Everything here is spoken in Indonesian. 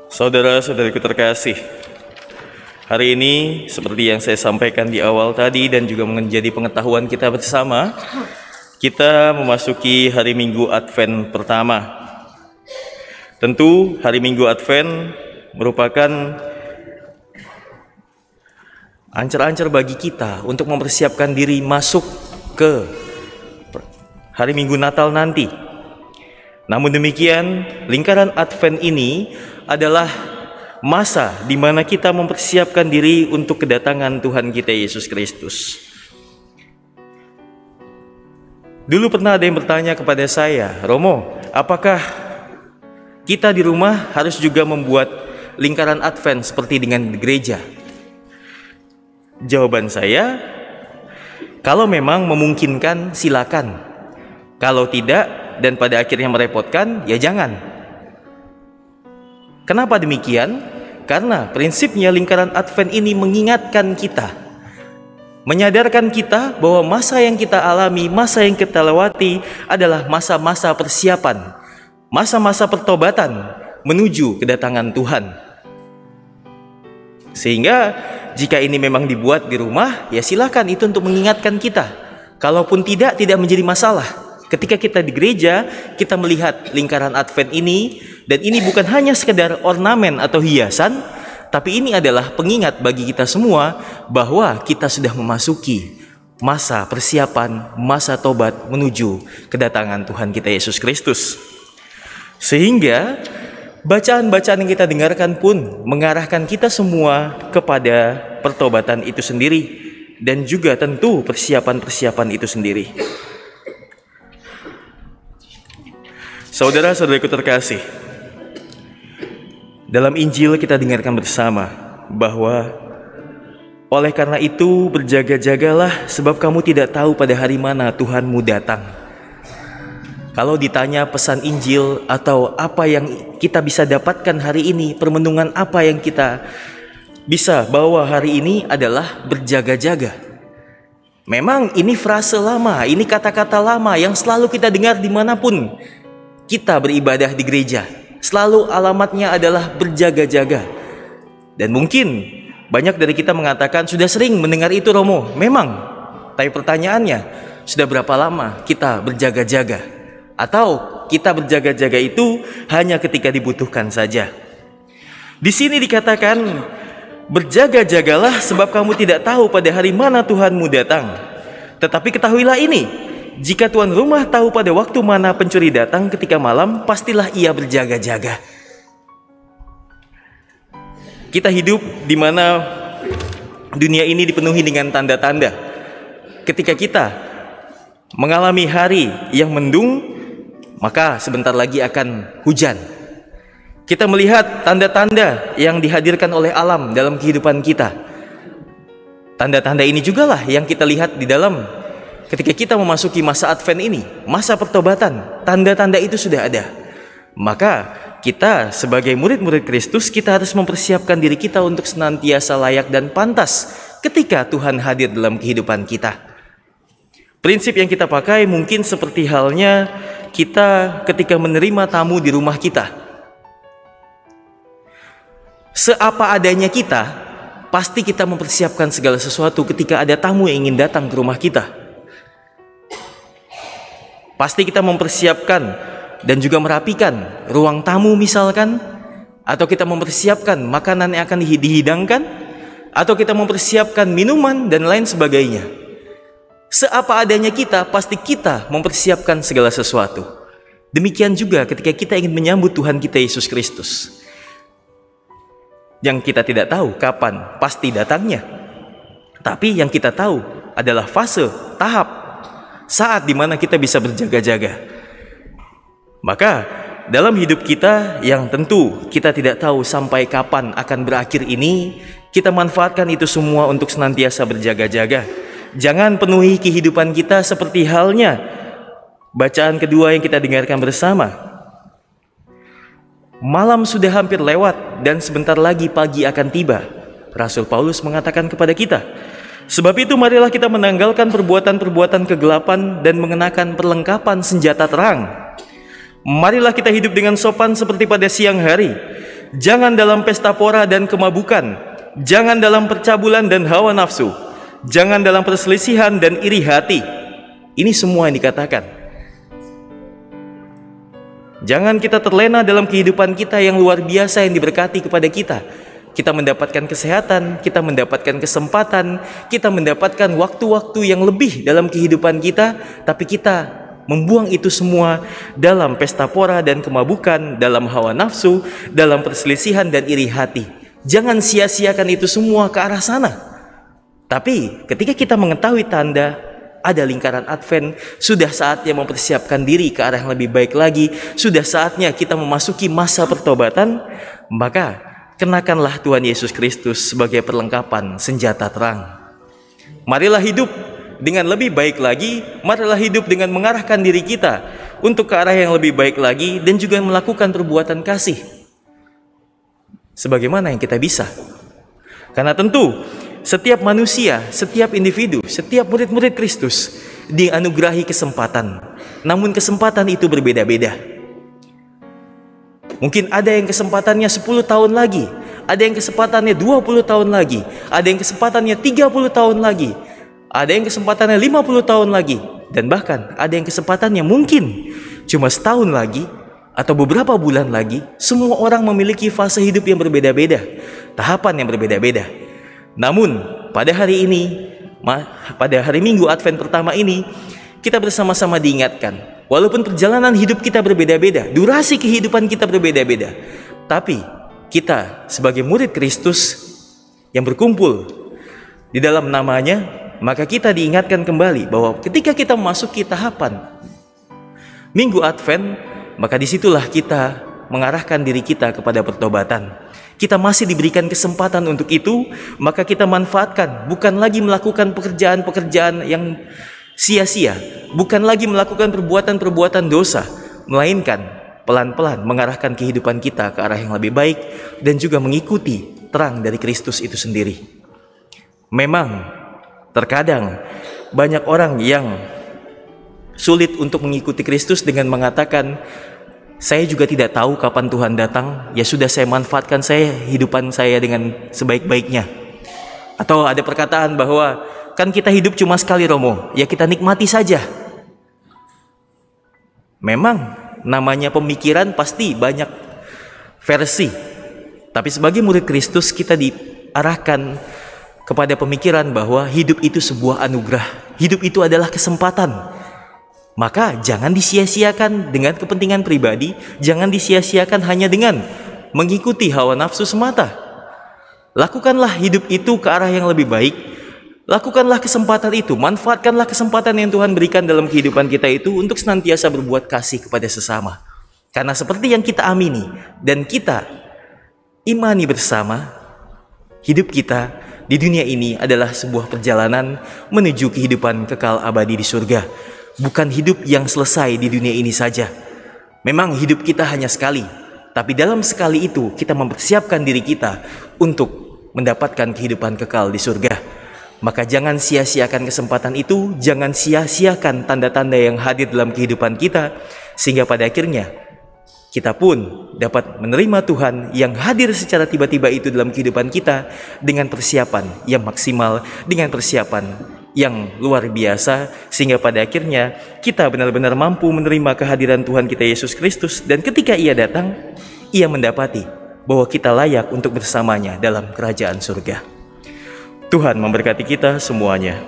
Saudara-saudariku terkasih, hari ini seperti yang saya sampaikan di awal tadi dan juga menjadi pengetahuan kita bersama, kita memasuki hari Minggu Advent pertama. Tentu hari Minggu Advent merupakan ancar-ancar bagi kita untuk mempersiapkan diri masuk ke hari Minggu Natal nanti. Namun demikian, lingkaran Advent ini adalah masa di mana kita mempersiapkan diri untuk kedatangan Tuhan kita Yesus Kristus. Dulu pernah ada yang bertanya kepada saya, "Romo, apakah kita di rumah harus juga membuat lingkaran Advent seperti dengan gereja?" Jawaban saya, kalau memang memungkinkan silakan. Kalau tidak dan pada akhirnya merepotkan, ya jangan. Kenapa demikian? Karena prinsipnya lingkaran Advent ini mengingatkan kita, menyadarkan kita bahwa masa yang kita alami, masa yang kita lewati adalah masa-masa persiapan, masa-masa pertobatan menuju kedatangan Tuhan. Sehingga jika ini memang dibuat di rumah, ya silakan, itu untuk mengingatkan kita. Kalaupun tidak menjadi masalah. Ketika kita di gereja, kita melihat lingkaran Advent ini, dan ini bukan hanya sekedar ornamen atau hiasan, tapi ini adalah pengingat bagi kita semua bahwa kita sudah memasuki masa persiapan, masa tobat menuju kedatangan Tuhan kita Yesus Kristus. Sehingga bacaan-bacaan yang kita dengarkan pun mengarahkan kita semua kepada pertobatan itu sendiri, dan juga tentu persiapan-persiapan itu sendiri. Saudara-saudariku terkasih, dalam Injil kita dengarkan bersama bahwa oleh karena itu berjaga-jagalah, sebab kamu tidak tahu pada hari mana Tuhanmu datang. Kalau ditanya pesan Injil atau apa yang kita bisa dapatkan hari ini, permenungan apa yang kita bisa bawa hari ini adalah berjaga-jaga. Memang ini frase lama, ini kata-kata lama yang selalu kita dengar dimanapun kita beribadah di gereja. Selalu alamatnya adalah berjaga-jaga. Dan mungkin banyak dari kita mengatakan sudah sering mendengar itu, Romo. Memang, tapi pertanyaannya, sudah berapa lama kita berjaga-jaga? Atau kita berjaga-jaga itu hanya ketika dibutuhkan saja? Di sini dikatakan, berjaga-jagalah sebab kamu tidak tahu pada hari mana Tuhanmu datang. Tetapi ketahuilah ini, jika tuan rumah tahu pada waktu mana pencuri datang ketika malam, pastilah ia berjaga-jaga. Kita hidup di mana dunia ini dipenuhi dengan tanda-tanda. Ketika kita mengalami hari yang mendung, maka sebentar lagi akan hujan. Kita melihat tanda-tanda yang dihadirkan oleh alam dalam kehidupan kita. Tanda-tanda ini jugalah yang kita lihat di dalam ketika kita memasuki masa Advent ini, masa pertobatan. Tanda-tanda itu sudah ada. Maka kita sebagai murid-murid Kristus, kita harus mempersiapkan diri kita untuk senantiasa layak dan pantas ketika Tuhan hadir dalam kehidupan kita. Prinsip yang kita pakai mungkin seperti halnya kita ketika menerima tamu di rumah kita. Seapa adanya kita, pasti kita mempersiapkan segala sesuatu ketika ada tamu yang ingin datang ke rumah kita. Pasti kita mempersiapkan dan juga merapikan ruang tamu misalkan, atau kita mempersiapkan makanan yang akan dihidangkan, atau kita mempersiapkan minuman dan lain sebagainya. Seapa adanya kita, pasti kita mempersiapkan segala sesuatu. Demikian juga ketika kita ingin menyambut Tuhan kita Yesus Kristus, yang kita tidak tahu kapan pasti datangnya, tapi yang kita tahu adalah fase, tahap, saat dimana kita bisa berjaga-jaga. Maka dalam hidup kita yang tentu kita tidak tahu sampai kapan akan berakhir ini, kita manfaatkan itu semua untuk senantiasa berjaga-jaga. Jangan penuhi kehidupan kita seperti halnya bacaan kedua yang kita dengarkan bersama. Malam sudah hampir lewat dan sebentar lagi pagi akan tiba. Rasul Paulus mengatakan kepada kita, sebab itu marilah kita menanggalkan perbuatan-perbuatan kegelapan dan mengenakan perlengkapan senjata terang. Marilah kita hidup dengan sopan seperti pada siang hari, Jangan dalam pesta pora dan kemabukan. Jangan dalam percabulan dan hawa nafsu. Jangan dalam perselisihan dan iri hati. Ini semua yang dikatakan. Jangan kita terlena dalam kehidupan kita yang luar biasa yang diberkati kepada kita. Kita mendapatkan kesehatan, kita mendapatkan kesempatan, kita mendapatkan waktu-waktu yang lebih dalam kehidupan kita, tapi kita membuang itu semua dalam pesta pora dan kemabukan, dalam hawa nafsu, dalam perselisihan dan iri hati. Jangan sia-siakan itu semua ke arah sana. Tapi ketika kita mengetahui tanda ada lingkaran Advent, sudah saatnya mempersiapkan diri ke arah yang lebih baik lagi, sudah saatnya kita memasuki masa pertobatan, maka kenakanlah Tuhan Yesus Kristus sebagai perlengkapan senjata terang. Marilah hidup dengan lebih baik lagi, marilah hidup dengan mengarahkan diri kita untuk ke arah yang lebih baik lagi, dan juga melakukan perbuatan kasih sebagaimana yang kita bisa. Karena tentu setiap manusia, setiap individu, setiap murid-murid Kristus dianugerahi kesempatan. Namun kesempatan itu berbeda-beda. Mungkin ada yang kesempatannya 10 tahun lagi, ada yang kesempatannya 20 tahun lagi, ada yang kesempatannya 30 tahun lagi, ada yang kesempatannya 50 tahun lagi, dan bahkan ada yang kesempatannya mungkin cuma setahun lagi atau beberapa bulan lagi. Semua orang memiliki fase hidup yang berbeda-beda, tahapan yang berbeda-beda. Namun pada hari ini, pada hari Minggu Advent pertama ini, kita bersama-sama diingatkan, walaupun perjalanan hidup kita berbeda-beda, durasi kehidupan kita berbeda-beda, tapi kita sebagai murid Kristus yang berkumpul di dalam namanya, maka kita diingatkan kembali bahwa ketika kita memasuki tahapan Minggu Advent, maka disitulah kita mengarahkan diri kita kepada pertobatan. Kita masih diberikan kesempatan untuk itu, maka kita manfaatkan, bukan lagi melakukan pekerjaan-pekerjaan yang sia-sia, bukan lagi melakukan perbuatan-perbuatan dosa, melainkan pelan-pelan mengarahkan kehidupan kita ke arah yang lebih baik dan juga mengikuti terang dari Kristus itu sendiri. Memang terkadang banyak orang yang sulit untuk mengikuti Kristus dengan mengatakan, saya juga tidak tahu kapan Tuhan datang, ya sudah saya manfaatkan hidupan saya dengan sebaik-baiknya. Atau ada perkataan bahwa kan kita hidup cuma sekali Romo, ya kita nikmati saja. Memang namanya pemikiran pasti banyak versi, tapi sebagai murid Kristus kita diarahkan kepada pemikiran bahwa hidup itu sebuah anugerah, hidup itu adalah kesempatan. Maka jangan disia-siakan dengan kepentingan pribadi, jangan disia-siakan hanya dengan mengikuti hawa nafsu semata. Lakukanlah hidup itu ke arah yang lebih baik, lakukanlah kesempatan itu, manfaatkanlah kesempatan yang Tuhan berikan dalam kehidupan kita itu untuk senantiasa berbuat kasih kepada sesama. Karena seperti yang kita amini dan kita imani bersama, hidup kita di dunia ini adalah sebuah perjalanan menuju kehidupan kekal abadi di surga. Bukan hidup yang selesai di dunia ini saja. Memang hidup kita hanya sekali, tapi dalam sekali itu kita mempersiapkan diri kita untuk mendapatkan kehidupan kekal di surga. Maka jangan sia-siakan kesempatan itu, jangan sia-siakan tanda-tanda yang hadir dalam kehidupan kita, sehingga pada akhirnya kita pun dapat menerima Tuhan yang hadir secara tiba-tiba itu dalam kehidupan kita dengan persiapan yang maksimal, dengan persiapan yang luar biasa, sehingga pada akhirnya kita benar-benar mampu menerima kehadiran Tuhan kita Yesus Kristus, dan ketika Ia datang, Ia mendapati bahwa kita layak untuk bersamanya dalam kerajaan surga. Tuhan memberkati kita semuanya.